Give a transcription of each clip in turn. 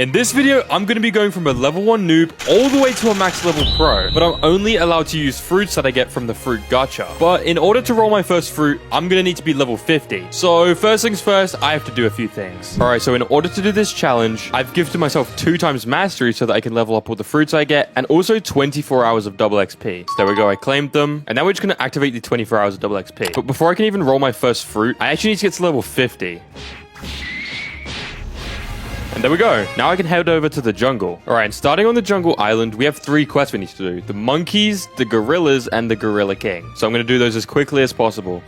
In this video, I'm going to be going from a level 1 noob all the way to a max level pro, but I'm only allowed to use fruits that I get from the fruit gacha. But in order to roll my first fruit, I'm going to need to be level 50. So first things first, I have to do a few things. Alright, so in order to do this challenge, I've gifted myself 2 times mastery so that I can level up all the fruits I get, and also 24 hours of double XP. So there we go, I claimed them, and now we're just going to activate the 24 hours of double XP. But before I can even roll my first fruit, I actually need to get to level 50. And there we go. Now I can head over to the jungle. Alright, and starting on the jungle island, we have 3 quests we need to do. The monkeys, the gorillas, and the gorilla king. So I'm going to do those as quickly as possible.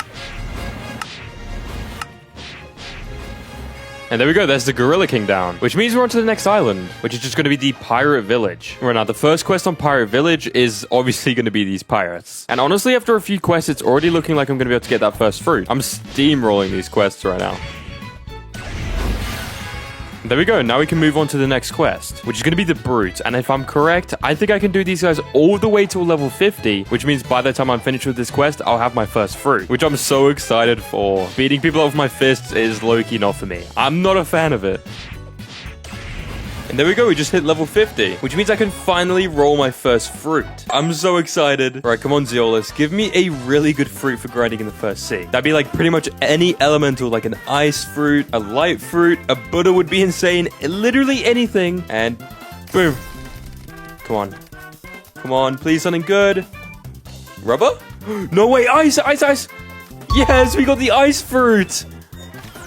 And there we go, there's the gorilla king down. Which means we're on to the next island, which is just going to be the pirate village. Right now, the first quest on pirate village is obviously going to be these pirates. And honestly, after a few quests, it's already looking like I'm going to be able to get that first fruit. I'm steamrolling these quests right now. There we go, now we can move on to the next quest, which is going to be the brute. And if I'm correct, I think I can do these guys all the way to level 50, which means by the time I'm finished with this quest, I'll have my first fruit, which I'm so excited for. Beating people up with my fists is low-key not for me. I'm not a fan of it. And there we go, we just hit level 50, which means I can finally roll my first fruit. I'm so excited. All right, come on, Zeolus. Give me a really good fruit for grinding in the first sea. That'd be like pretty much any elemental, like an ice fruit, a light fruit, a Buddha would be insane, literally anything. And boom. Come on. Come on, please, something good. Rubber? No way, ice, ice, ice. Yes, we got the ice fruit.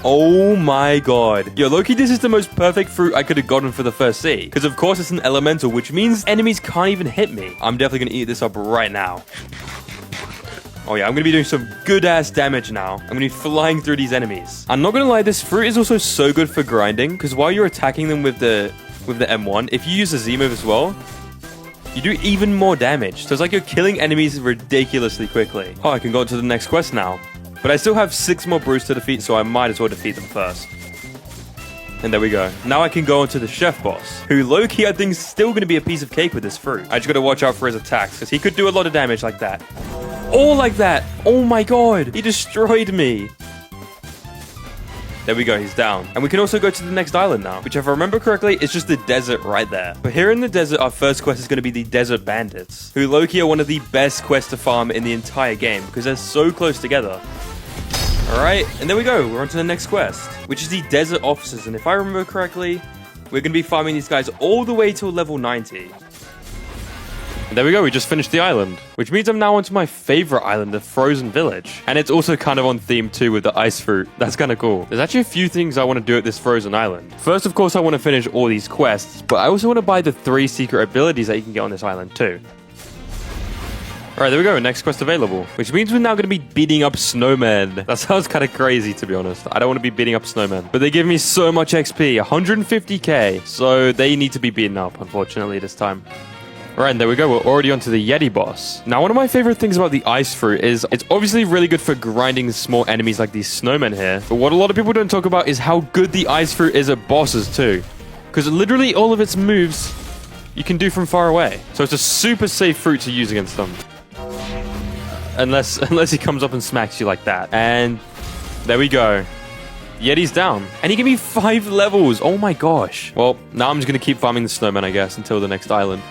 Oh my god. Yo, Loki, this is the most perfect fruit I could have gotten for the first sea. Because of course it's an elemental, which means enemies can't even hit me. I'm definitely going to eat this up right now. Oh yeah, I'm going to be doing some good-ass damage now. I'm going to be flying through these enemies. I'm not going to lie, this fruit is also so good for grinding. Because while you're attacking them with the M1, if you use the Z move as well, you do even more damage. So it's like you're killing enemies ridiculously quickly. Oh, I can go on to the next quest now. But I still have 6 more brutes to defeat, so I might as well defeat them first. And there we go. Now I can go on to the chef boss, who low-key I think is still going to be a piece of cake with this fruit. I just got to watch out for his attacks, because he could do a lot of damage like that. Oh, like that! Oh my god! He destroyed me! There we go, he's down. And we can also go to the next island now, which if I remember correctly, is just the desert right there. But here in the desert, our first quest is going to be the desert bandits, who low-key are one of the best quests to farm in the entire game, because they're so close together. Alright, and there we go, we're on to the next quest, which is the desert officers, and if I remember correctly, we're going to be farming these guys all the way to level 90. And there we go, we just finished the island, which means I'm now onto my favorite island, the frozen village. And it's also kind of on theme too with the ice fruit. That's kind of cool. There's actually a few things I want to do at this frozen island. First, of course, I want to finish all these quests, but I also want to buy the 3 secret abilities that you can get on this island too. Alright, there we go, next quest available. Which means we're now going to be beating up snowmen. That sounds kind of crazy, to be honest. I don't want to be beating up snowmen. But they give me so much XP, 150k. So they need to be beaten up, unfortunately, this time. Alright, and there we go, we're already onto the Yeti boss. Now, one of my favorite things about the ice fruit is it's obviously really good for grinding small enemies like these snowmen here. But what a lot of people don't talk about is how good the ice fruit is at bosses too. Because literally all of its moves you can do from far away. So it's a super safe fruit to use against them. Unless he comes up and smacks you like that. And there we go. Yeti's down. And he gave me 5 levels. Oh my gosh. Well, now I'm just going to keep farming the snowman, I guess, until the next island.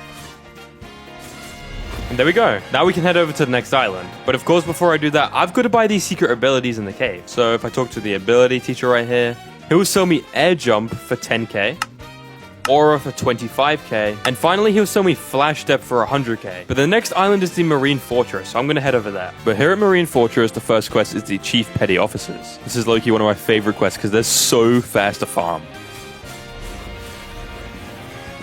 And there we go. Now we can head over to the next island. But of course, before I do that, I've got to buy these secret abilities in the cave. So if I talk to the ability teacher right here, he'll sell me air jump for 10k. Aura for 25k, and finally he'll sell me flash step for 100k. But the next island is the Marine Fortress, so I'm gonna head over there. But here at Marine Fortress, the first quest is the Chief Petty Officers. This is low-key one of my favorite quests because they're so fast to farm.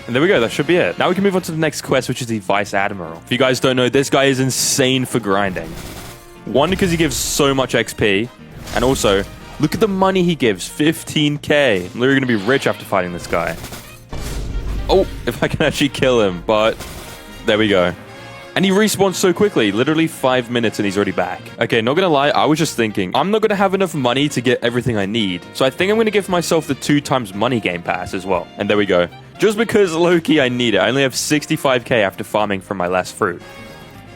And there we go, that should be it. Now we can move on to the next quest, which is the Vice Admiral. If you guys don't know, this guy is insane for grinding. One, because he gives so much XP, and also, look at the money he gives, 15k. I'm literally gonna be rich after fighting this guy. Oh, if I can actually kill him, but there we go. And he respawns so quickly, literally 5 minutes and he's already back. Okay, not gonna lie, I was just thinking, I'm not gonna have enough money to get everything I need. So I think I'm gonna give myself the 2 times money game pass as well. And there we go. Just because low-key I need it. I only have 65k after farming from my last fruit.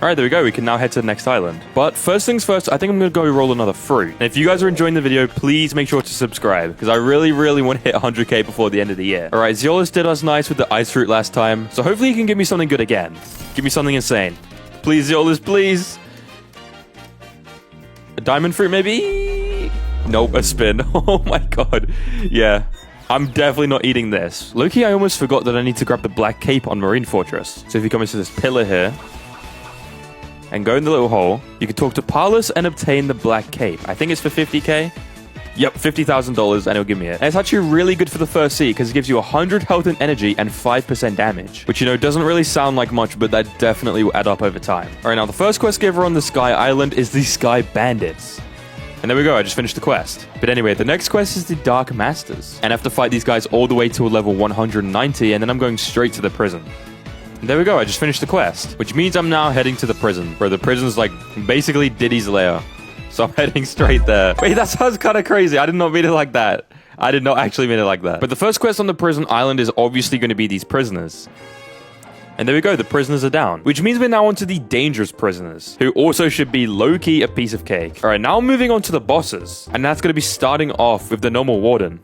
Alright, there we go. We can now head to the next island. But first things first, I think I'm going to go roll another fruit. And if you guys are enjoying the video, please make sure to subscribe, because I really want to hit 100k before the end of the year. Alright, Zeolus did us nice with the ice fruit last time, so hopefully he can give me something good again. Give me something insane. Please, Zeolus, please. A diamond fruit, maybe? Nope, a spin. Oh my god. Yeah. I'm definitely not eating this. Low-key, I almost forgot that I need to grab the black cape on Marine Fortress. So if you come into this pillar here and go in the little hole, you can talk to Parlus and obtain the black cape. I think it's for 50k. Yep, $50,000 and it'll give me it. And it's actually really good for the first sea because it gives you 100 health and energy and 5% damage. Which, you know, doesn't really sound like much, but that definitely will add up over time. Alright, now the first quest giver on the Sky Island is the Sky Bandits. And there we go, I just finished the quest. But anyway, the next quest is the Dark Masters. And I have to fight these guys all the way to level 190, and then I'm going straight to the prison. And there we go, I just finished the quest. Which means I'm now heading to the prison, bro. The prison's like basically Diddy's lair. So I'm heading straight there. Wait, that sounds kind of crazy. I did not mean it like that. I did not actually mean it like that. But the first quest on the prison island is obviously going to be these prisoners. And there we go, the prisoners are down. Which means we're now onto the dangerous prisoners, who also should be low-key a piece of cake. Alright, now moving on to the bosses. And that's going to be starting off with the normal warden.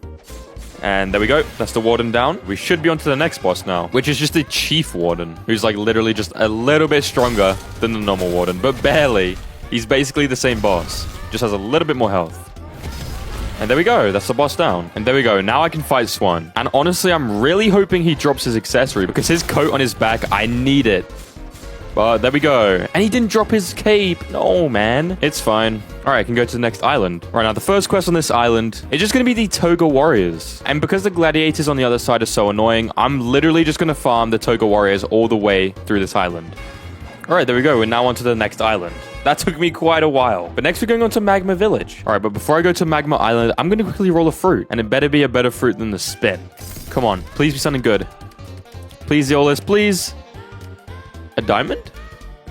And there we go, that's the warden down. We should be on to the next boss now, which is just the chief warden, who's like literally just a little bit stronger than the normal warden, but barely. He's basically the same boss, just has a little bit more health. And there we go, that's the boss down. And there we go, now I can fight Swan. And honestly, I'm really hoping he drops his accessory, because his coat on his back, I need it. But there we go. And he didn't drop his cape. No, man. It's fine. Alright, I can go to the next island. Alright, now the first quest on this island is just going to be the Toga Warriors. And because the gladiators on the other side are so annoying, I'm literally just going to farm the Toga Warriors all the way through this island. Alright, there we go. We're now on to the next island. That took me quite a while. But next we're going on to Magma Village. Alright, but before I go to Magma Island, I'm going to quickly roll a fruit. And it better be a better fruit than the spin. Come on. Please be something good. Please, Zeolus, please. A diamond?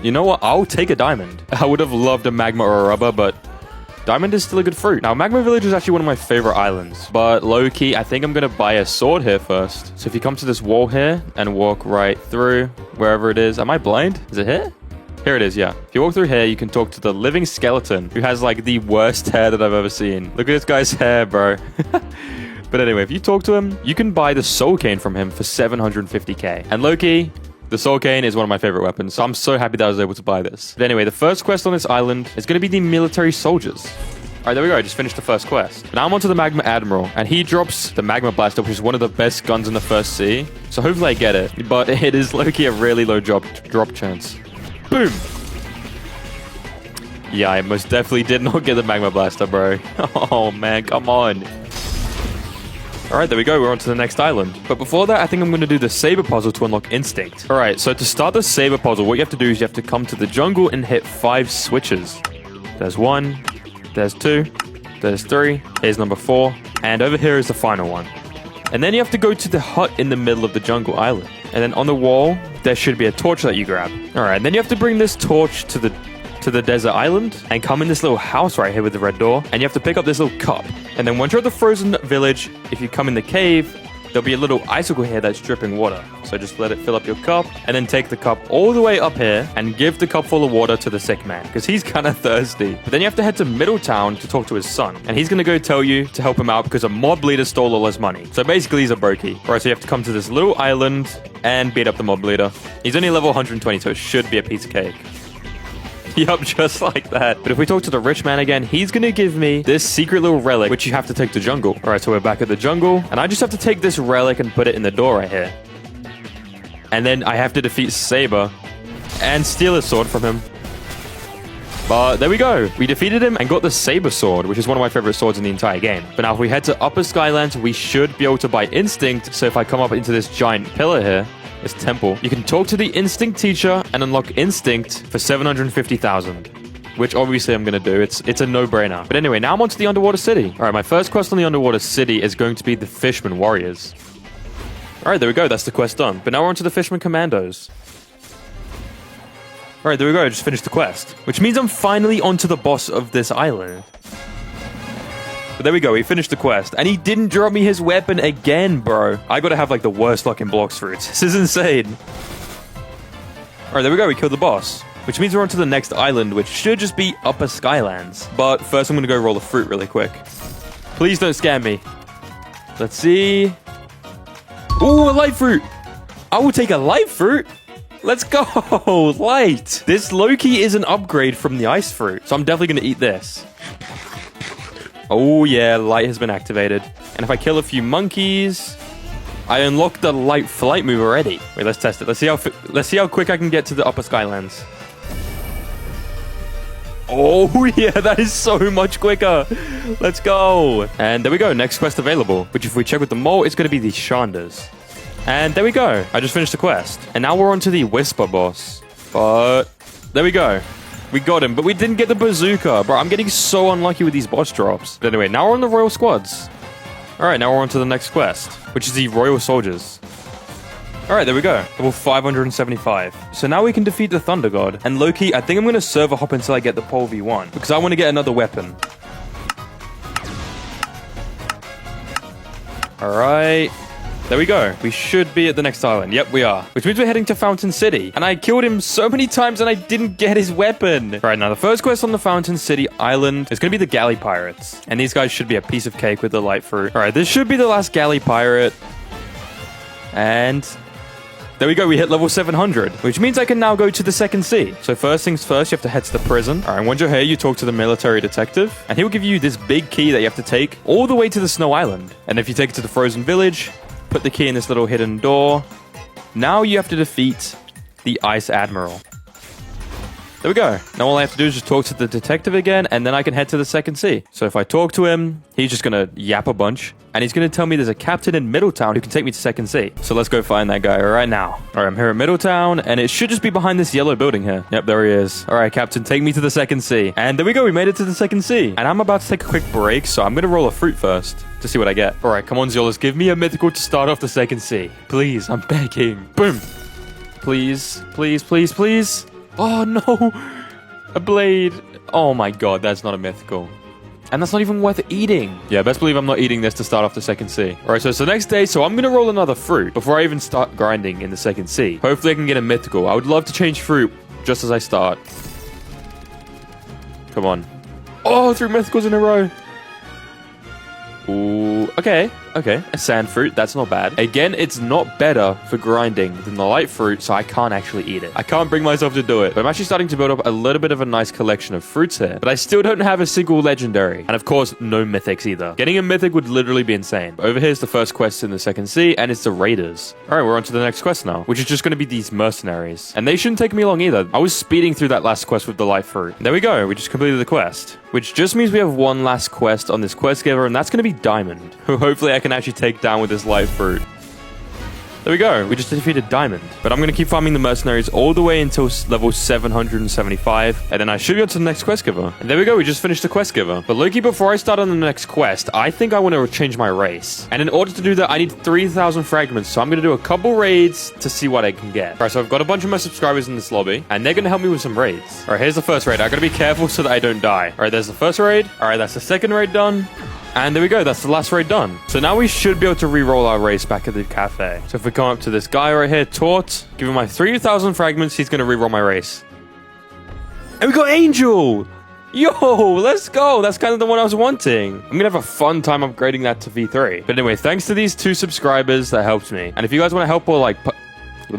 You know what? I'll take a diamond. I would have loved a magma or a rubber, but diamond is still a good fruit. Now, Magma Village is actually one of my favorite islands, but low-key, I think I'm going to buy a sword here first. So if you come to this wall here and walk right through wherever it is. Am I blind? Is it here? Here it is, yeah. If you walk through here, you can talk to the living skeleton, who has like the worst hair that I've ever seen. Look at this guy's hair, bro. But anyway, if you talk to him, you can buy the soul cane from him for 750k. And low-key, the soul cane is one of my favorite weapons, so I'm so happy that I was able to buy this. But anyway, the first quest on this island is going to be the military soldiers. Alright, there we go. I just finished the first quest. Now I'm on to the Magma Admiral, and he drops the Magma Blaster, which is one of the best guns in the first sea. So hopefully I get it, but it is low-key a really low drop chance. Boom! Yeah, I most definitely did not get the Magma Blaster, bro. Oh man, come on. Alright, there we go. We're on to the next island. But before that, I think I'm going to do the Saber Puzzle to unlock Instinct. Alright, so to start the Saber Puzzle, what you have to do is you have to come to the jungle and hit 5 switches. There's 1, there's 2, there's 3, here's number 4, and over here is the final one. And then you have to go to the hut in the middle of the jungle island. And then on the wall, there should be a torch that you grab. Alright, and then you have to bring this torch to the desert island and come in this little house right here with the red door, and you have to pick up this little cup. And then once you're at the frozen village, if you come in the cave, there'll be a little icicle here that's dripping water. So just let it fill up your cup, and then take the cup all the way up here and give the cup full of water to the sick man, because he's kind of thirsty. But then you have to head to Middletown to talk to his son, and he's going to go tell you to help him out because a mob leader stole all his money. So basically he's a brokey. Alright, so you have to come to this little island and beat up the mob leader. He's only level 120, so it should be a piece of cake. Yup, just like that. But if we talk to the rich man again, he's gonna give me this secret little relic, which you have to take to jungle. Alright, so we're back at the jungle, and I just have to take this relic and put it in the door right here. And then I have to defeat Saber and steal his sword from him. But there we go. We defeated him and got the Saber Sword, which is one of my favorite swords in the entire game. But now if we head to Upper Skylands, we should be able to buy Instinct. So if I come up into this giant pillar here, this temple, you can talk to the Instinct teacher and unlock Instinct for 750,000, which obviously I'm gonna do. It's a no-brainer. But anyway, now I'm on to the underwater city. All right, my first quest on the underwater city is going to be the Fisherman Warriors. All right, there we go. That's the quest done. But now we're on to the Fisherman Commandos. All right, there we go. I just finished the quest, which means I'm finally onto the boss of this island. But there we go, he finished the quest, and he didn't drop me his weapon again, bro. I gotta have like the worst luck in blox fruits. This is insane. Alright, there we go, we killed the boss. which means we're on to the next island, which should just be Upper Skylands. But first, I'm going to go roll a fruit really quick. Please don't scam me. Let's see. Ooh, a light fruit. I will take a light fruit. Let's go. Light. This low-key is an upgrade from the ice fruit, so I'm definitely going to eat this. Oh, yeah, light has been activated. And if I kill a few monkeys, I unlocked the light flight move already. Wait, let's test it. Let's see how quick I can get to the Upper Skylands. Oh, yeah, that is so much quicker. Let's go. And there we go. Next quest available, which if we check with the mole, it's going to be the Shanders. And there we go. I just finished the quest. And now we're on to the Whisper boss. But there we go. We got him, but we didn't get the bazooka. Bro, I'm getting so unlucky with these boss drops. But anyway, now we're on the Royal Squads. All right, now we're on to the next quest, which is the Royal Soldiers. All right, there we go. Level 575. So now we can defeat the Thunder God. And Loki, I think I'm going to server hop until I get the Pole V1, because I want to get another weapon. All right. There we go. We should be at the next island. Yep, we are. Which means we're heading to Fountain City. And I killed him so many times and I didn't get his weapon. All right, now the first quest on the Fountain City island is going to be the Galley Pirates. And these guys should be a piece of cake with the light fruit. All right, this should be the last Galley Pirate. And there we go. We hit level 700, which means I can now go to the second sea. So first things first, you have to head to the prison. All right, once you're here, you talk to the military detective. And he'll give you this big key that you have to take all the way to the Snow Island. And if you take it to the Frozen Village, put the key in this little hidden door. Now you have to defeat the Ice Admiral. There we go. Now all I have to do is just talk to the detective again, and then I can head to the second sea. So if I talk to him, he's just going to yap a bunch, and he's going to tell me there's a captain in Middletown who can take me to second sea. So let's go find that guy right now. All right, I'm here at Middletown, and it should just be behind this yellow building here. Yep, there he is. All right, captain, take me to the second sea. And there we go. We made it to the second sea. And I'm about to take a quick break, so I'm going to roll a fruit first to see what I get. All right, come on, Ziolas. Give me a mythical to start off the second sea. Please, I'm begging. Boom. Please, please, please, please. Oh, no. A blade. Oh my god, that's not a mythical. And that's not even worth eating. Yeah, best believe I'm not eating this to start off the second sea. Alright, so it's the next day, so I'm going to roll another fruit before I even start grinding in the second sea. Hopefully I can get a mythical. I would love to change fruit just as I start. Come on. Oh, 3 mythicals in a row. Ooh, okay. A sand fruit, that's not bad. Again, it's not better for grinding than the light fruit, so I can't actually eat it. I can't bring myself to do it, but I'm actually starting to build up a little bit of a nice collection of fruits here. But I still don't have a single legendary. And of course, no mythics either. Getting a mythic would literally be insane. But over here's the first quest in the second sea, and it's the Raiders. Alright, we're on to the next quest now, which is just going to be these mercenaries. And they shouldn't take me long either. I was speeding through that last quest with the light fruit. There we go, we just completed the quest. Which just means we have one last quest on this quest giver, and that's going to be Diamond, who hopefully I can actually take down with this light fruit. There we go. We just defeated Diamond. But I'm going to keep farming the mercenaries all the way until level 775. And then I should go to the next quest giver. And there we go. We just finished the quest giver. But Loki, before I start on the next quest, I think I want to change my race. And in order to do that, I need 3,000 fragments. So I'm going to do a couple raids to see what I can get. All right, so I've got a bunch of my subscribers in this lobby. And they're going to help me with some raids. All right, here's the first raid. I got to be careful so that I don't die. All right, there's the first raid. All right, that's the second raid done. And there we go, that's the last raid done. So now we should be able to re-roll our race back at the cafe. So if we come up to this guy right here, Tort, give him my 3,000 fragments, he's going to re-roll my race. And we got Angel! Yo, let's go! That's kind of the one I was wanting. I'm going to have a fun time upgrading that to V3. But anyway, thanks to these 2 subscribers, that helped me. And if you guys want to help or like... And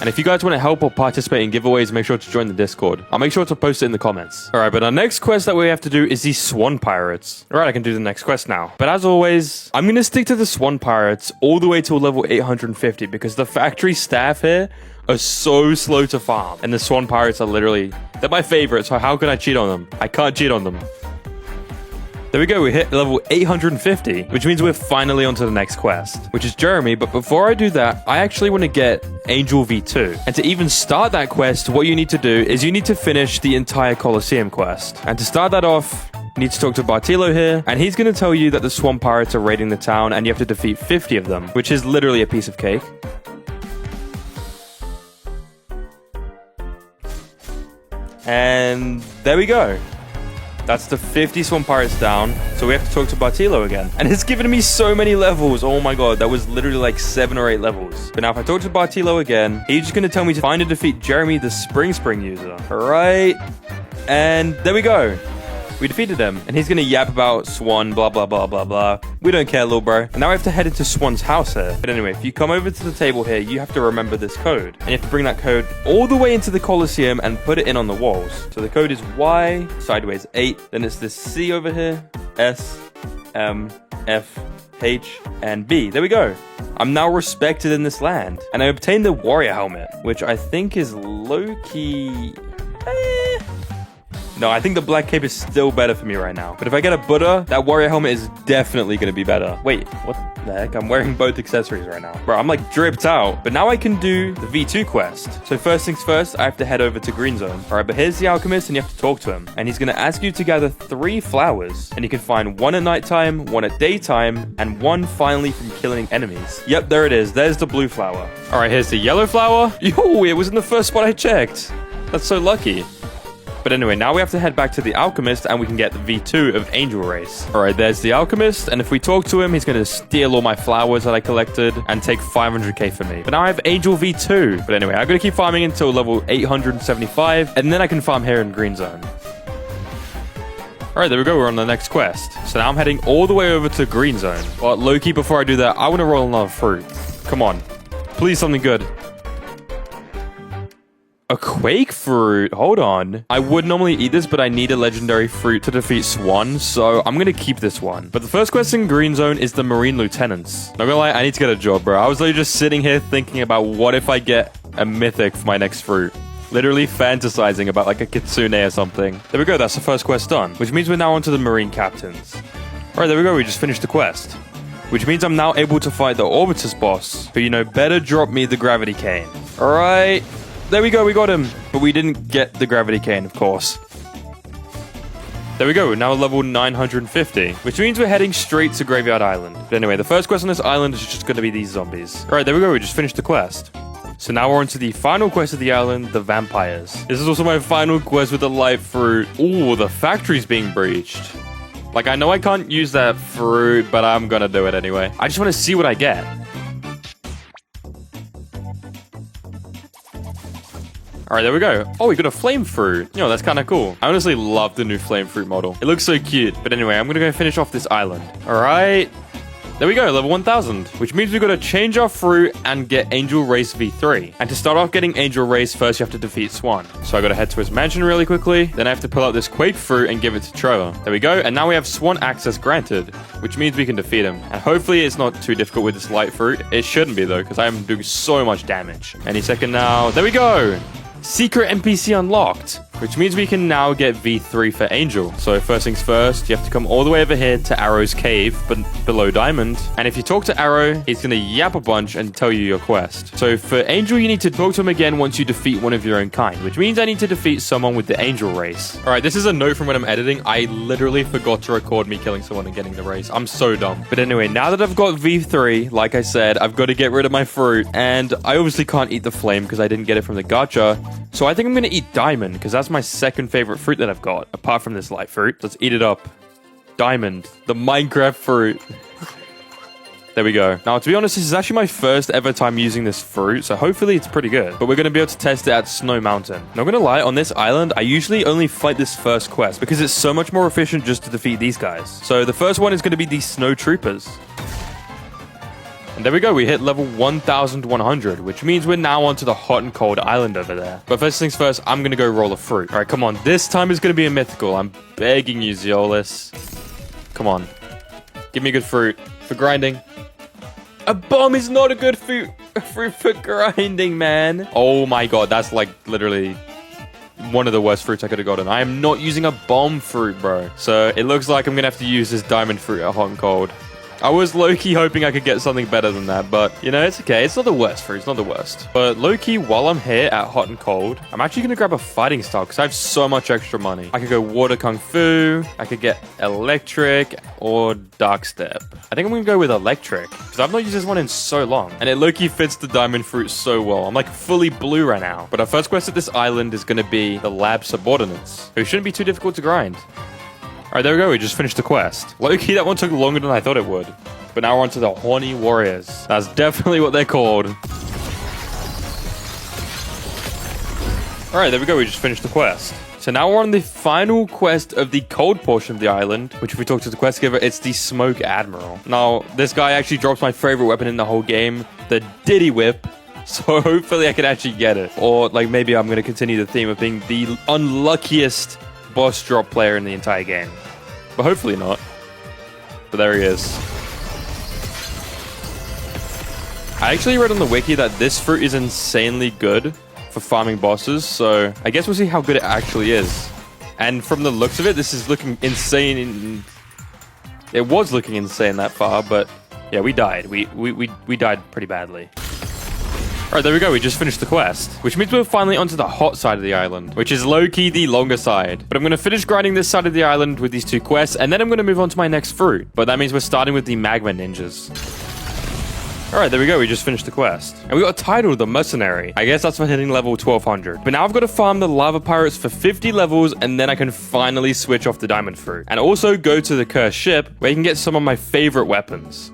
if you guys want to help or participate in giveaways, make sure to join the Discord. I'll make sure to post it in the comments. Alright, but our next quest that we have to do is these Swan Pirates. Alright, I can do the next quest now. But as always, I'm going to stick to the Swan Pirates all the way to level 850 because the factory staff here are so slow to farm. And the Swan Pirates are literally... they're my favorite, so how can I cheat on them? I can't cheat on them. There we go, we hit level 850, which means we're finally on to the next quest, which is Jeremy. But before I do that, I actually want to get Angel V2. And to even start that quest, what you need to do is you need to finish the entire Colosseum quest. And to start that off, you need to talk to Bartilo here, and he's going to tell you that the Swamp Pirates are raiding the town, and you have to defeat 50 of them, which is literally a piece of cake. And there we go. That's the 50 Swan Pirates down. So we have to talk to Bartilo again. And it's given me so many levels. Oh my god, that was literally like 7 or 8 levels. But now if I talk to Bartilo again, he's just going to tell me to find and defeat Jeremy, the Spring user. Alright. And there we go. We defeated him. And he's going to yap about Swan, blah, blah, blah, blah, blah. We don't care, little bro. And now I have to head into Swan's house here. But anyway, if you come over to the table here, you have to remember this code. And you have to bring that code all the way into the Colosseum and put it in on the walls. So the code is Y, sideways 8. Then it's this C over here, S, M, F, H, and B. There we go. I'm now respected in this land. And I obtained the warrior helmet, which I think is low-key... No, I think the black cape is still better for me right now. But if I get a Buddha, that warrior helmet is definitely going to be better. Wait, what the heck? I'm wearing both accessories right now. Bro, I'm like dripped out. But now I can do the V2 quest. So first things first, I have to head over to Green Zone. All right, but here's the alchemist and you have to talk to him. And he's going to ask you to gather 3 flowers. And you can find 1 at nighttime, 1 at daytime, and 1 finally from killing enemies. Yep, there it is. There's the blue flower. All right, here's the yellow flower. Yo, it was in the first spot I checked. That's so lucky. But anyway, now we have to head back to the Alchemist and we can get the V2 of Angel Race. Alright, there's the Alchemist, and if we talk to him, he's going to steal all my flowers that I collected and take 500k for me. But now I have Angel V2. But anyway, I'm going to keep farming until level 875, and then I can farm here in Green Zone. Alright, there we go, we're on the next quest. So now I'm heading all the way over to Green Zone. But low-key, before I do that, I want to roll another fruit. Come on. Please something good. A quake fruit? Hold on. I would normally eat this, but I need a legendary fruit to defeat Swan, so I'm gonna keep this one. But the first quest in Green Zone is the Marine Lieutenants. Not gonna lie, I need to get a job, bro. I was literally just sitting here thinking about what if I get a mythic for my next fruit. Literally fantasizing about like a kitsune or something. There we go, that's the first quest done. Which means we're now on to the Marine Captains. Alright, there we go, we just finished the quest. Which means I'm now able to fight the Orbitus boss, who, you know, better drop me the Gravity Cane. Alright. There we go, we got him. But we didn't get the Gravity Cane, of course. There we go, we're now level 950. Which means we're heading straight to Graveyard Island. But anyway, the first quest on this island is just going to be these zombies. Alright, there we go, we just finished the quest. So now we're on to the final quest of the island, the Vampires. This is also my final quest with the Light Fruit. Ooh, the factory's being breached. Like, I know I can't use that fruit, but I'm gonna do it anyway. I just want to see what I get. Alright, there we go. Oh, we got a flame fruit. You know, that's kind of cool. I honestly love the new flame fruit model. It looks so cute. But anyway, I'm going to go finish off this island. Alright. There we go, level 1000. Which means we've got to change our fruit and get Angel Race V3. And to start off getting Angel Race, first you have to defeat Swan. So I got to head to his mansion really quickly. Then I have to pull out this Quake fruit and give it to Trevor. There we go. And now we have Swan access granted. Which means we can defeat him. And hopefully it's not too difficult with this light fruit. It shouldn't be though, because I am doing so much damage. Any second now. There we go. Secret NPC unlocked, which means we can now get V3 for Angel. So first things first, you have to come all the way over here to Arrow's cave, but below Diamond. And if you talk to Arrow, he's going to yap a bunch and tell you your quest. So for Angel, you need to talk to him again once you defeat one of your own kind, which means I need to defeat someone with the Angel Race. All right, this is a note from when I'm editing. I literally forgot to record me killing someone and getting the race. I'm so dumb. But anyway, now that I've got V3, like I said, I've got to get rid of my fruit. And I obviously can't eat the flame because I didn't get it from the gacha. So I think I'm going to eat Diamond because that's my second favorite fruit that I've got, apart from this light fruit. Let's eat it up. Diamond, the Minecraft fruit. There we go. Now, to be honest, this is actually my first ever time using this fruit, so hopefully it's pretty good. But we're going to be able to test it at Snow Mountain. Not going to lie, on this island, I usually only fight this first quest because it's so much more efficient just to defeat these guys. So the first one is going to be the Snow Troopers. And there we go, we hit level 1100, which means we're now onto the hot and cold island over there. But first things first, I'm going to go roll a fruit. All right, come on. This time is going to be a mythical. I'm begging you, Zeolus. Come on. Give me a good fruit for grinding. A bomb is not a good fruit for grinding, man. Oh my god, that's like literally one of the worst fruits I could have gotten. I am not using a bomb fruit, bro. So it looks like I'm going to have to use this diamond fruit at hot and cold. I was low-key hoping I could get something better than that, but, you know, it's okay. It's not the worst fruit. It's not the worst. But low-key, while I'm here at Hot and Cold, I'm actually going to grab a fighting style because I have so much extra money. I could go Water Kung Fu, I could get Electric, or Dark Step. I think I'm going to go with Electric because I've not used this one in so long. And it low-key fits the diamond fruit so well. I'm like fully blue right now. But our first quest at this island is going to be the Lab Subordinates, who shouldn't be too difficult to grind. Alright, there we go. We just finished the quest. Low-key, that one took longer than I thought it would. But now we're on to the Horny Warriors. That's definitely what they're called. Alright, there we go. We just finished the quest. So now we're on the final quest of the cold portion of the island, which if we talk to the quest giver, it's the Smoke Admiral. Now, this guy actually drops my favorite weapon in the whole game, the Diddy Whip. So hopefully I can actually get it. Or like maybe I'm going to continue the theme of being the unluckiest boss drop player in the entire game. But hopefully not. But there he is. I actually read on the wiki that this fruit is insanely good for farming bosses, so I guess we'll see how good it actually is. And from the looks of it, this is looking insane. It was looking insane that far, but yeah, we died. We died pretty badly. Alright, there we go. We just finished the quest, which means we're finally onto the hot side of the island, which is low-key the longer side. But I'm going to finish grinding this side of the island with these two quests, and then I'm going to move on to my next fruit. But that means we're starting with the Magma Ninjas. Alright, there we go. We just finished the quest. And we got a title, the Mercenary. I guess that's for hitting level 1200. But now I've got to farm the Lava Pirates for 50 levels, and then I can finally switch off the Diamond Fruit. And also go to the Cursed Ship, where you can get some of my favorite weapons.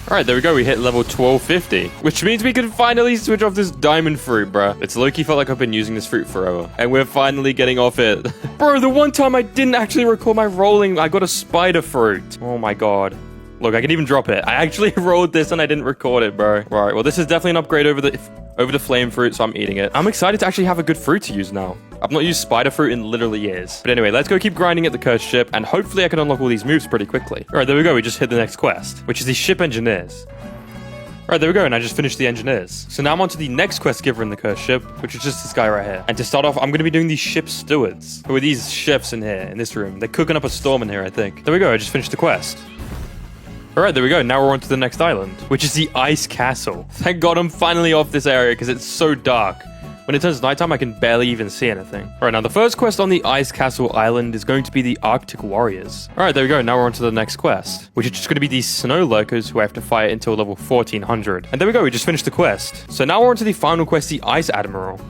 Alright, there we go. We hit level 1250, which means we can finally switch off this Diamond Fruit, bruh. It's low-key felt like I've been using this fruit forever. And we're finally getting off it. Bro, the one time I didn't actually record my rolling, I got a Spider Fruit. Oh my god. Look, I can even drop it. I actually rolled this and I didn't record it, bro. Right, well, this is definitely an upgrade over the flame fruit, so I'm eating it. I'm excited to actually have a good fruit to use now. I've not used spider fruit in literally years. But anyway, let's go keep grinding at the Cursed Ship, and hopefully I can unlock all these moves pretty quickly. Alright, there we go. We just hit the next quest, which is the Ship Engineers. Alright, there we go, and I just finished the Engineers. So now I'm on to the next quest giver in the Cursed Ship, which is just this guy right here. And to start off, I'm going to be doing the Ship Stewards, who are these chefs in here, in this room. They're cooking up a storm in here, I think. There we go, I just finished the quest. Alright, there we go. Now we're on to the next island, which is the Ice Castle. Thank God I'm finally off this area because it's so dark. When it turns nighttime, I can barely even see anything. Alright, now the first quest on the Ice Castle Island is going to be the Arctic Warriors. Alright, there we go. Now we're on to the next quest, which is just going to be these Snow Lurkers who I have to fight until level 1400. And there we go. We just finished the quest. So now we're on to the final quest, the Ice Admiral.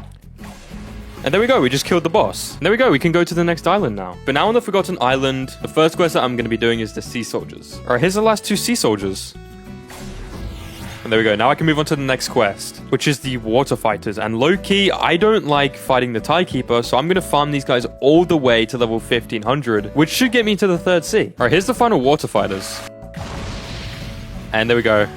And there we go, we just killed the boss. And there we go, we can go to the next island now. But now on the Forgotten Island, the first quest that I'm going to be doing is the Sea Soldiers. Alright, here's the last two Sea Soldiers. And there we go, now I can move on to the next quest, which is the Water Fighters. And low-key, I don't like fighting the Tide Keeper, so I'm going to farm these guys all the way to level 1500, which should get me to the third sea. Alright, here's the final Water Fighters. And there we go.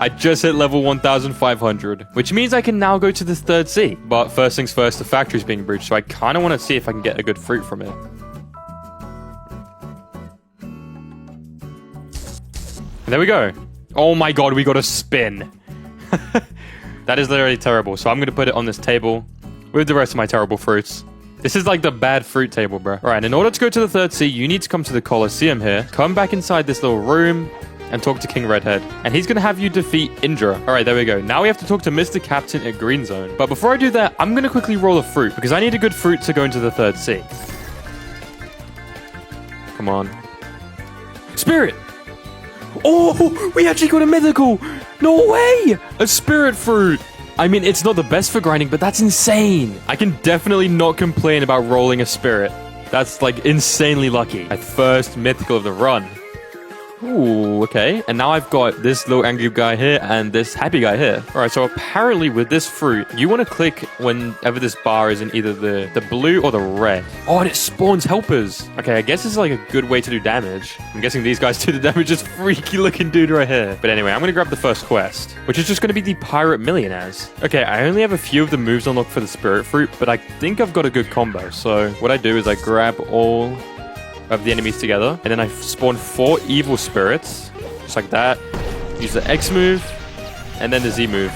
I just hit level 1500, which means I can now go to the third sea. But first things first, the factory's being breached, so I kind of want to see if I can get a good fruit from it. And there we go. Oh my god, we got a spin. That is literally terrible. So I'm going to put it on this table with the rest of my terrible fruits. This is like the bad fruit table, bro. Alright, in order to go to the third sea, you need to come to the Colosseum here. Come back inside this little room and talk to King Redhead. And he's going to have you defeat Indra. Alright, there we go. Now we have to talk to Mr. Captain at Green Zone. But before I do that, I'm going to quickly roll a fruit, because I need a good fruit to go into the third sea. Come on. Spirit! Oh, we actually got a mythical! No way! A spirit fruit! I mean, it's not the best for grinding, but that's insane! I can definitely not complain about rolling a spirit. That's, like, insanely lucky. My first mythical of the run. Ooh, okay. And now I've got this little angry guy here and this happy guy here. Alright, so apparently with this fruit, you want to click whenever this bar is in either the blue or the red. Oh, and it spawns helpers. Okay, I guess this is like a good way to do damage. I'm guessing these guys do the damage. This freaky looking dude right here. But anyway, I'm going to grab the first quest, which is just going to be the Pirate Millionaires. Okay, I only have a few of the moves unlocked for the spirit fruit, but I think I've got a good combo. So what I do is I grab all of the enemies together, and then I spawn 4 evil spirits, just like that. Use the X move, and then the Z move.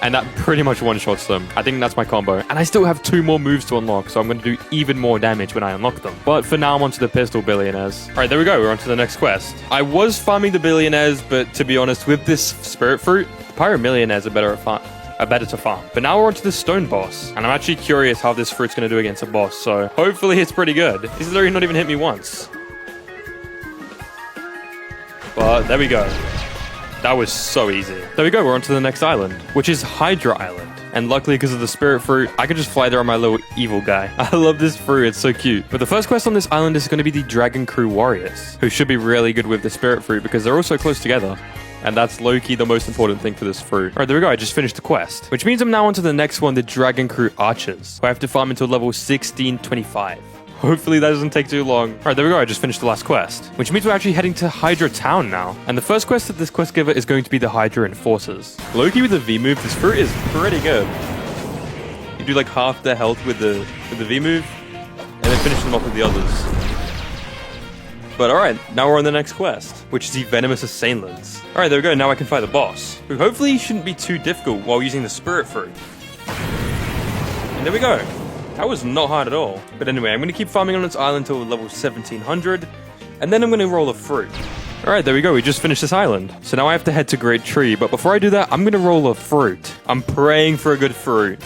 And that pretty much one-shots them. I think that's my combo. And I still have 2 more moves to unlock, so I'm going to do even more damage when I unlock them. But for now, I'm onto the Pistol Billionaires. Alright, there we go. We're on to the next quest. I was farming the Billionaires, but to be honest, with this Spirit Fruit, the Pirate Millionaires are better to farm. But now we're onto the Stone Boss, and I'm actually curious how this fruit's going to do against a boss, so hopefully it's pretty good. He's literally not even hit me once. But there we go. That was so easy. There we go, we're on to the next island, which is Hydra Island. And luckily, because of the spirit fruit, I can just fly there on my little evil guy. I love this fruit, it's so cute. But the first quest on this island is going to be the Dragon Crew Warriors, who should be really good with the spirit fruit because they're all so close together. And that's low-key the most important thing for this fruit. Alright, there we go, I just finished the quest. Which means I'm now on to the next one, the Dragon Crew Archers, who I have to farm until level 1625. Hopefully that doesn't take too long. Alright, there we go, I just finished the last quest. Which means we're actually heading to Hydra Town now. And the first quest of this quest giver is going to be the Hydra Enforcers. Low-key with the V-move, this fruit is pretty good. You do like half their health with the V-move, and then finish them off with the others. But alright, now we're on the next quest, which is the Venomous Assailants. Alright, there we go, now I can fight the boss, who hopefully shouldn't be too difficult while using the spirit fruit. And there we go. That was not hard at all. But anyway, I'm going to keep farming on this island until level 1700, and then I'm going to roll a fruit. Alright, there we go, we just finished this island. So now I have to head to Great Tree, but before I do that, I'm going to roll a fruit. I'm praying for a good fruit.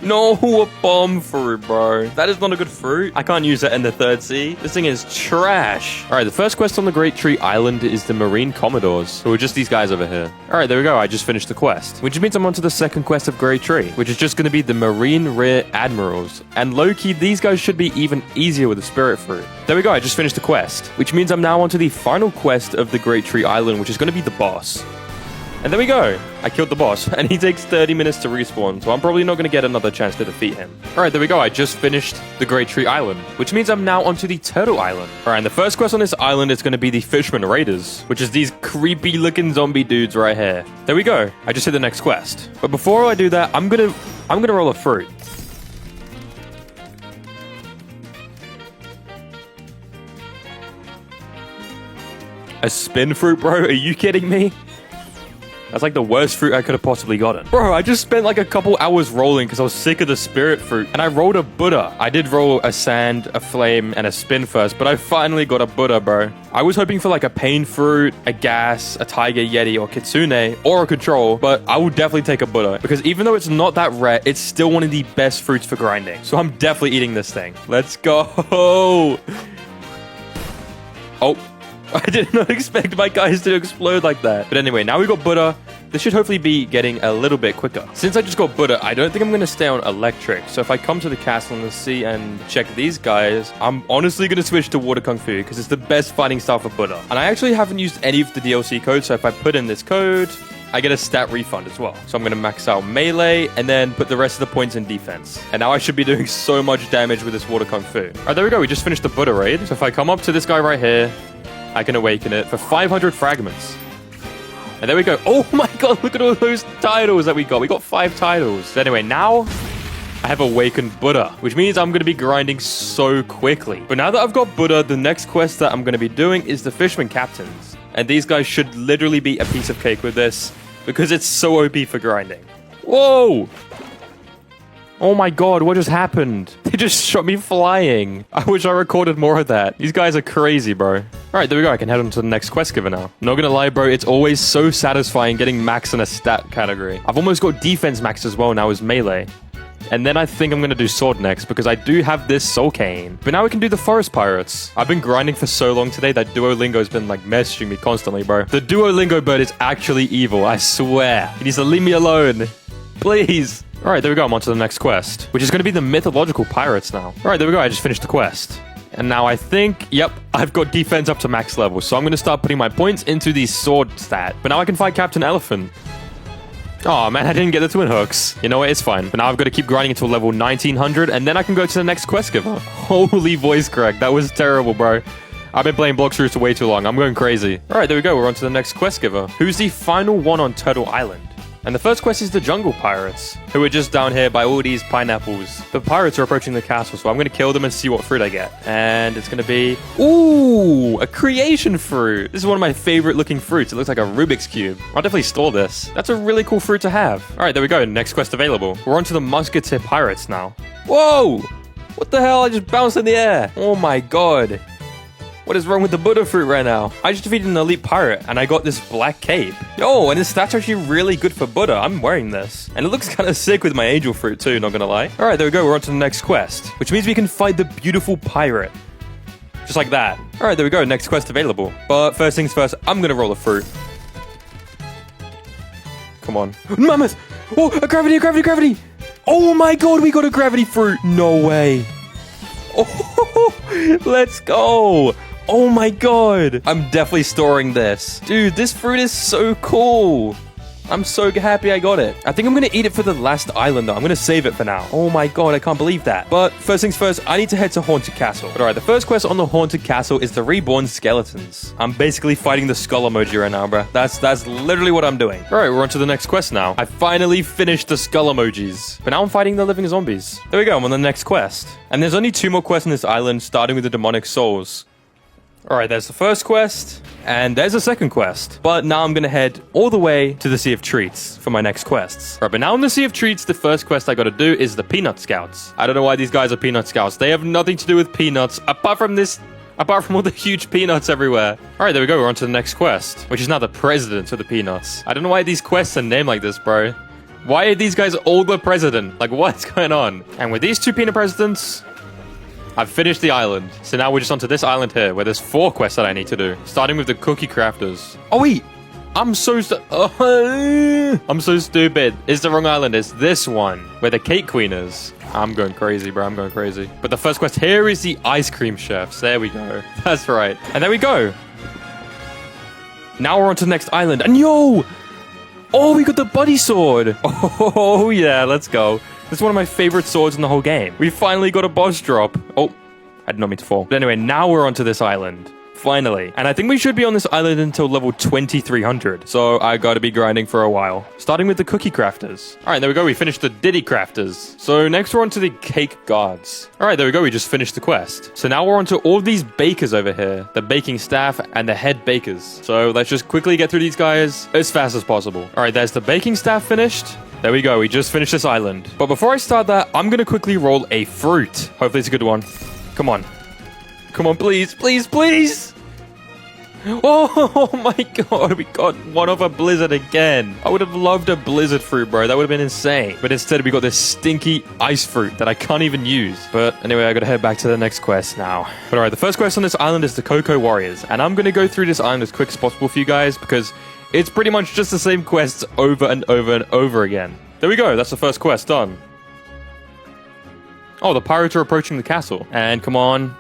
No, a bomb fruit, bro. That is not a good fruit. I can't use that in the third sea. This thing is trash. Alright, the first quest on the Great Tree Island is the Marine Commodores, who are just these guys over here. Alright, there we go. I just finished the quest, which means I'm on to the second quest of Great Tree, which is just going to be the Marine Rear Admirals. And low-key, these guys should be even easier with the spirit fruit. There we go. I just finished the quest, which means I'm now on to the final quest of the Great Tree Island, which is going to be the boss. And there we go. I killed the boss, and he takes 30 minutes to respawn, so I'm probably not going to get another chance to defeat him. Alright, there we go. I just finished the Great Tree Island, which means I'm now onto the Turtle Island. Alright, and the first quest on this island is going to be the Fishman Raiders, which is these creepy-looking zombie dudes right here. There we go. I just hit the next quest. But before I do that, I'm gonna roll a fruit. A spin fruit, bro? Are you kidding me? That's like the worst fruit I could have possibly gotten. Bro, I just spent like a couple hours rolling because I was sick of the spirit fruit. And I rolled a Buddha. I did roll a sand, a flame, and a spin first, but I finally got a Buddha, bro. I was hoping for like a pain fruit, a gas, a tiger yeti, or kitsune, or a control, but I would definitely take a Buddha because even though it's not that rare, it's still one of the best fruits for grinding. So I'm definitely eating this thing. Let's go. Oh. I did not expect my guys to explode like that. But anyway, now we got Buddha. This should hopefully be getting a little bit quicker. Since I just got Buddha, I don't think I'm going to stay on electric. So if I come to the castle in the sea and check these guys, I'm honestly going to switch to water kung fu because it's the best fighting style for Buddha. And I actually haven't used any of the DLC codes. So if I put in this code, I get a stat refund as well. So I'm going to max out melee and then put the rest of the points in defense. And now I should be doing so much damage with this water kung fu. All right, there we go. We just finished the Buddha raid. So if I come up to this guy right here, I can awaken it for 500 fragments. And there we go. Oh my god, look at all those titles that we got. We got 5 titles. So anyway, now I have awakened Buddha, which means I'm going to be grinding so quickly. But now that I've got Buddha, the next quest that I'm going to be doing is the Fisherman Captains. And these guys should literally be a piece of cake with this because it's so OP for grinding. Whoa! Oh my god, what just happened? They just shot me flying. I wish I recorded more of that. These guys are crazy, bro. Alright, there we go. I can head on to the next quest giver now. Not gonna lie, bro, it's always so satisfying getting max in a stat category. I've almost got defense max as well now as melee. And then I think I'm gonna do sword next because I do have this soul cane. But now we can do the forest pirates. I've been grinding for so long today that Duolingo's been like messaging me constantly, bro. The Duolingo bird is actually evil, I swear. He needs to leave me alone. Please. Alright, there we go. I'm on to the next quest, which is going to be the mythological pirates now. Alright, there we go. I just finished the quest. And now I think, yep, I've got defense up to max level. So I'm going to start putting my points into the sword stat. But now I can fight Captain Elephant. Oh man, I didn't get the twin hooks. You know what? It's fine. But now I've got to keep grinding until level 1900. And then I can go to the next quest giver. Holy voice crack. That was terrible, bro. I've been playing Blox for way too long. I'm going crazy. Alright, there we go. We're on to the next quest giver, who's the final one on Turtle Island. And the first quest is the Jungle Pirates, who are just down here by all these pineapples. The pirates are approaching the castle, so I'm going to kill them and see what fruit I get. And it's going to be... Ooh! A creation fruit! This is one of my favorite looking fruits. It looks like a Rubik's Cube. I'll definitely store this. That's a really cool fruit to have. Alright, there we go. Next quest available. We're on to the Musketeer Pirates now. Whoa! What the hell? I just bounced in the air. Oh my god. What is wrong with the Buddha fruit right now? I just defeated an elite pirate and I got this black cape. Yo, and this stat's actually really good for Buddha. I'm wearing this. And it looks kind of sick with my angel fruit too, not gonna lie. Alright, there we go. We're on to the next quest, which means we can fight the beautiful pirate. Just like that. All right, there we go. Next quest available. But first things first, I'm going to roll a fruit. Come on. Mammoth! Oh, a gravity! Oh my god, we got a gravity fruit. No way. Oh, let's go. Oh my god. I'm definitely storing this. Dude, this fruit is so cool. I'm so happy I got it. I think I'm going to eat it for the last island, though. I'm going to save it for now. Oh my god, I can't believe that. But first things first, I need to head to Haunted Castle. But alright, the first quest on the Haunted Castle is the Reborn Skeletons. I'm basically fighting the skull emoji right now, bro. That's literally what I'm doing. Alright, we're on to the next quest now. I finally finished the skull emojis. But now I'm fighting the living zombies. There we go, I'm on the next quest. And there's only 2 more quests on this island, starting with the demonic souls. Alright, there's the first quest, and there's the second quest. But now I'm gonna head all the way to the Sea of Treats for my next quests. Alright, but now in the Sea of Treats, the first quest I gotta do is the Peanut Scouts. I don't know why these guys are Peanut Scouts. They have nothing to do with peanuts, apart from all the huge peanuts everywhere. Alright, there we go, we're on to the next quest, which is now the President of the Peanuts. I don't know why these quests are named like this, bro. Why are these guys all the president? Like, what's going on? And with these 2 peanut presidents, I've finished the island. So now we're just onto this island here, where there's 4 quests that I need to do. Starting with the Cookie Crafters. Oh, wait. I'm so stupid. It's the wrong island. It's this one, where the Cake Queen is. I'm going crazy, bro. I'm going crazy. But the first quest here is the Ice Cream Chefs. There we go. That's right. And there we go. Now we're on to the next island. And yo! Oh, we got the Buddy Sword. Oh, yeah. Let's go. This is one of my favorite swords in the whole game. We finally got a boss drop. Oh, I did not mean to fall. But anyway, now we're onto this island. Finally. And I think we should be on this island until level 2300. So I gotta be grinding for a while. Starting with the Cookie Crafters. Alright, there we go. We finished the Diddy Crafters. So next we're on to the Cake Guards. Alright, there we go. We just finished the quest. So now we're on to all these bakers over here. The baking staff and the head bakers. So let's just quickly get through these guys as fast as possible. Alright, there's the baking staff finished. There we go, we just finished this island. But before I start that, I'm gonna quickly roll a fruit. Hopefully it's a good one. Come on. Come on, please, please, please! Oh my god, we got one of a blizzard again. I would have loved a blizzard fruit, bro. That would have been insane. But instead, we got this stinky ice fruit that I can't even use. But anyway, I gotta head back to the next quest now. But alright, the first quest on this island is the Cocoa Warriors. And I'm gonna go through this island as quick as possible for you guys, because it's pretty much just the same quests over and over and over again. There we go. That's the first quest done. Oh, the pirates are approaching the castle. And come on.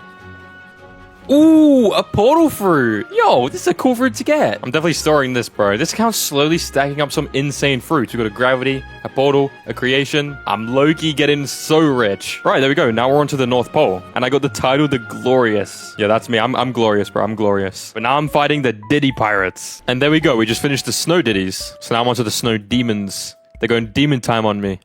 Ooh, a portal fruit. Yo, this is a cool fruit to get. I'm definitely storing this, bro. This account's slowly stacking up some insane fruits. We've got a gravity, a portal, a creation. I'm low-key getting so rich. Right, there we go. Now we're on to the North Pole. And I got the title, The Glorious. Yeah, that's me. I'm glorious, bro. I'm glorious. But now I'm fighting the Diddy Pirates. And there we go. We just finished the Snow Diddies. So now I'm on to the Snow Demons. They're going demon time on me.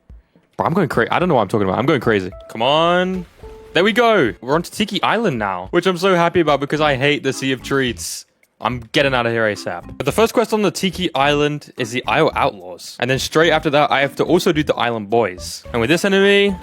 Bro, I'm going crazy. I don't know what I'm talking about. I'm going crazy. Come on. There we go. We're on to Tiki Island now, which I'm so happy about because I hate the Sea of Treats. I'm getting out of here ASAP. But the first quest on the Tiki Island is the Isle Outlaws. And then straight after that, I have to also do the Island Boys. And with this enemy,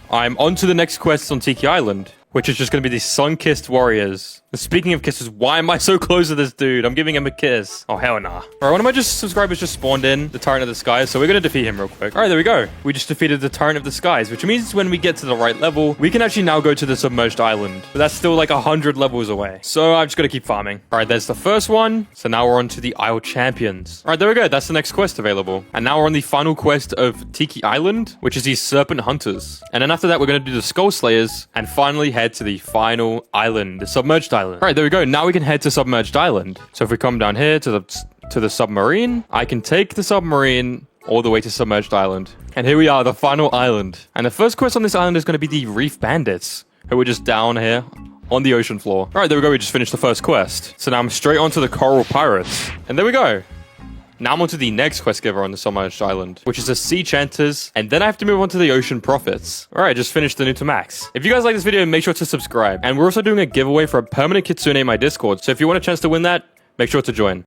I'm on to the next quest on Tiki Island, which is just going to be the Sun-Kissed Warriors. And speaking of kisses, why am I so close to this dude? I'm giving him a kiss. Oh, hell nah. Alright, one of my subscribers just spawned in, the Tyrant of the Skies, so we're going to defeat him real quick. Alright, there we go. We just defeated the Tyrant of the Skies, which means when we get to the right level, we can actually now go to the Submerged Island. But that's still like 100 levels away. So I've just got to keep farming. Alright, there's the first one. So now we're on to the Isle Champions. Alright, there we go. That's the next quest available. And now we're on the final quest of Tiki Island, which is the Serpent Hunters. And then after that, we're going to do the Skull Slayers and finally head to the final island, the Submerged Island. Alright, there we go. Now we can head to Submerged Island. So if we come down here to the submarine, I can take the submarine all the way to Submerged Island. And here we are, the final island. And the first quest on this island is going to be the Reef Bandits, who are just down here on the ocean floor. Alright, there we go. We just finished the first quest. So now I'm straight onto the Coral Pirates. And there we go. Now I'm on to the next quest giver on the Submerged Island, which is the Sea Chanters, and then I have to move on to the Ocean Prophets. Alright, just finished the new to max. If you guys like this video, make sure to subscribe. And we're also doing a giveaway for a permanent Kitsune in my Discord, so if you want a chance to win that, make sure to join.